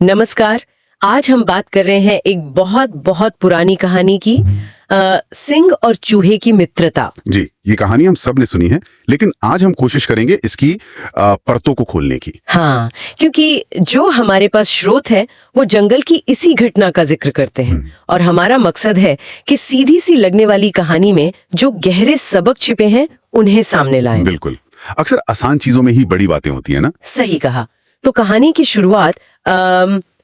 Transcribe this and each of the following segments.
नमस्कार। आज हम बात कर रहे हैं एक बहुत बहुत पुरानी कहानी की, सिंह और चूहे की मित्रता। जी, ये कहानी हम सब ने सुनी है, लेकिन आज हम कोशिश करेंगे इसकी परतों को खोलने की। हाँ, क्योंकि जो हमारे पास स्रोत है वो जंगल की इसी घटना का जिक्र करते हैं और हमारा मकसद है कि सीधी सी लगने वाली कहानी में जो गहरे सबक छिपे हैं उन्हें सामने लाएं। बिल्कुल, अक्सर आसान चीजों में ही बड़ी बातें होती है ना। सही कहा। तो कहानी की शुरुआत,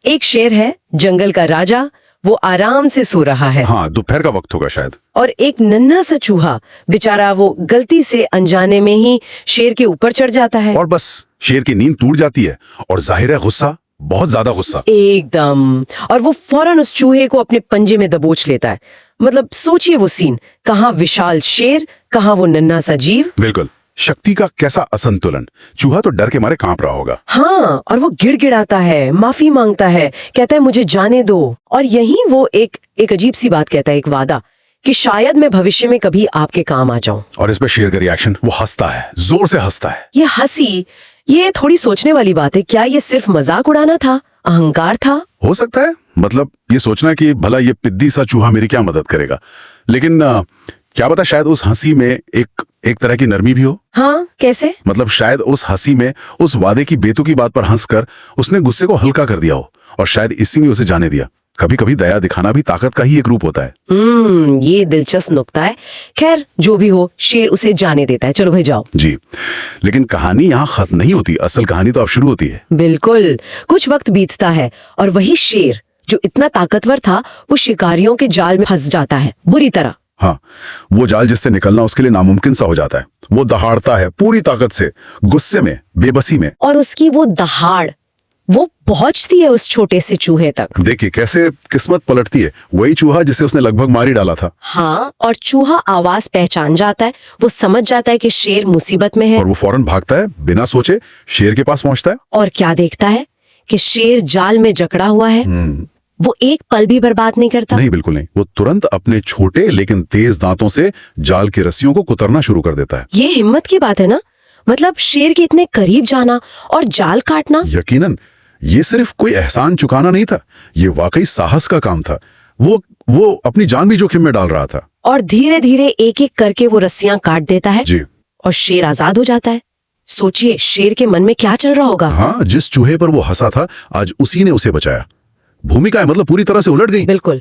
एक शेर है, जंगल का राजा, वो आराम से सो रहा है। हाँ, दोपहर का वक्त होगा शायद। और एक नन्हा सा चूहा, बेचारा वो गलती से अनजाने में ही शेर के ऊपर चढ़ जाता है। और बस शेर की नींद टूट जाती है और जाहिर है गुस्सा, बहुत ज्यादा गुस्सा। एकदम। और वो फौरन उस चूहे को अपने पंजे में दबोच लेता है। मतलब सोचिए वो सीन, कहाँ विशाल शेर, कहाँ वो नन्हा सा जीव। बिल्कुल, शक्ति का कैसा असंतुलन। चूहा तो डर के मारे कांप रहा होगा। हाँ, और वो गिड़गिड़ाता है, माफी मांगता है, कहता है मुझे जाने दो। और यहीं वो एक अजीब सी बात कहता है, एक वादा कि शायद मैं भविष्य में कभी आपके काम आ जाऊं। और इस पे शेर का रिएक्शन, वो हंसता है, जोर से हंसता है। ये हंसी, ये थोड़ी सोचने वाली बात है। क्या ये सिर्फ मजाक उड़ाना था, अहंकार था? हो सकता है, मतलब ये सोचना कि भला ये पिद्दी सा चूहा मेरी क्या मदद करेगा। लेकिन क्या पता शायद उस हंसी में एक तरह की नरमी भी हो। हाँ, कैसे? मतलब शायद उस हंसी में उस वादे की बेतुकी बात पर हंसकर उसने गुस्से को हल्का कर दिया हो, और शायद इसीलिए उसे जाने दिया। कभी कभी दया दिखाना भी ताकत का ही एक रूप होता है। ये दिलचस्प नुक्ता है। खैर, जो भी हो, शेर उसे जाने देता है। चलो भाई जाओ। जी, लेकिन कहानी यहाँ खत्म नहीं होती। असल कहानी तो अब शुरू होती है। बिल्कुल। कुछ वक्त बीतता है और वही शेर जो इतना ताकतवर था, वो शिकारियों के जाल में फंस जाता है, बुरी तरह। हाँ, वो जाल जिससे निकलना उसके लिए नामुमकिन सा हो जाता है। वो दहाड़ता है पूरी ताकत से, गुस्से में, बेबसी में। और उसकी वो दहाड़, वो पहुंचती है उस छोटे से चूहे तक। देखिए कैसे किस्मत पलटती है। वही चूहा जिसे उसने लगभग मार ही डाला था। हाँ, और चूहा आवाज पहचान जाता है। वो समझ जाता है कि शेर मुसीबत में है। और वो फौरन भागता है, बिना सोचे शेर के पास पहुंचता है। और क्या देखता है कि शेर जाल में जकड़ा हुआ है। वो एक पल भी बर्बाद नहीं करता। नहीं, बिल्कुल नहीं। वो तुरंत अपने छोटे लेकिन तेज दांतों से जाल की रस्सियों को कुतरना शुरू कर देता है। ये हिम्मत की बात है ना। मतलब शेर के इतने करीब जाना और जाल काटना। यकीनन ये सिर्फ कोई एहसान चुकाना नहीं था, ये वाकई साहस का काम था। वो अपनी जान भी जोखिम में डाल रहा था। और धीरे धीरे एक एक करके वो रस्सियां काट देता है। जी। और शेर आजाद हो जाता है। सोचिए शेर के मन में क्या चल रहा होगा। हाँ, जिस चूहे पर वो हंसा था, आज उसी ने उसे बचाया। भूमिका है मतलब पूरी तरह से उलट गई। बिल्कुल।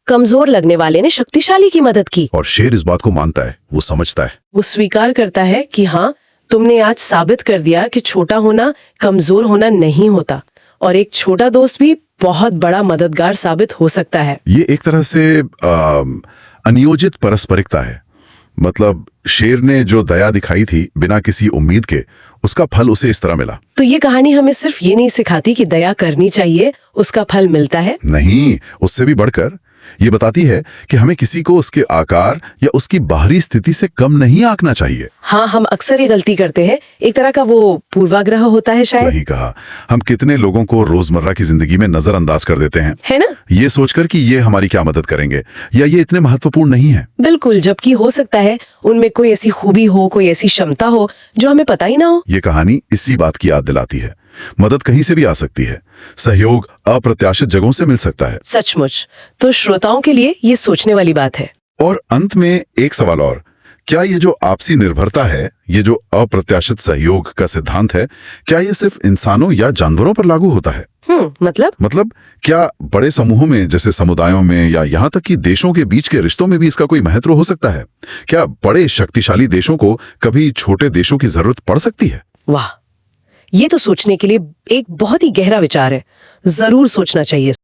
कमजोर लगने वाले ने शक्तिशाली की मदद की। और शेर इस बात को मानता है, वो समझता है। वो स्वीकार करता है कि हाँ, तुमने आज साबित कर दिया कि छोटा होना कमजोर होना नहीं होता, और एक छोटा दोस्त भी बहुत बड़ा मददगार साबित हो सकता है। ये एक तरह से अनियोजित पारस्परिकता है। मतलब शेर ने जो दया दिखाई थी बिना किसी उम्मीद के, उसका फल उसे इस तरह मिला। तो ये कहानी हमें सिर्फ ये नहीं सिखाती कि दया करनी चाहिए, उसका फल मिलता है। नहीं, उससे भी बढ़कर ये बताती है कि हमें किसी को उसके आकार या उसकी बाहरी स्थिति से कम नहीं आंकना चाहिए। हाँ, हम अक्सर ये गलती करते हैं। एक तरह का वो पूर्वाग्रह होता है शायद। सही कहा। हम कितने लोगों को रोजमर्रा की जिंदगी में नजरअंदाज कर देते हैं, है ना? ये सोचकर कि ये हमारी क्या मदद करेंगे या ये इतने महत्वपूर्ण नहीं है। बिल्कुल, जबकि हो सकता है उनमें कोई ऐसी खूबी हो, कोई ऐसी क्षमता हो जो हमें पता ही ना हो। ये कहानी इसी बात की याद दिलाती है। मदद कहीं से भी आ सकती है, सहयोग अप्रत्याशित जगहों से मिल सकता है। सचमुच। तो श्रोताओं के लिए ये सोचने वाली बात है। और अंत में एक सवाल और, क्या ये जो आपसी निर्भरता है, ये जो अप्रत्याशित सहयोग का सिद्धांत है, क्या ये सिर्फ इंसानों या जानवरों पर लागू होता है? मतलब क्या बड़े समूहों में, जैसे समुदायों में, या यहाँ तक कि देशों के बीच के रिश्तों में भी इसका कोई महत्व हो सकता है? क्या बड़े शक्तिशाली देशों को कभी छोटे देशों की जरूरत पड़ सकती है? वाह, ये तो सोचने के लिए एक बहुत ही गहरा विचार है। जरूर सोचना चाहिए।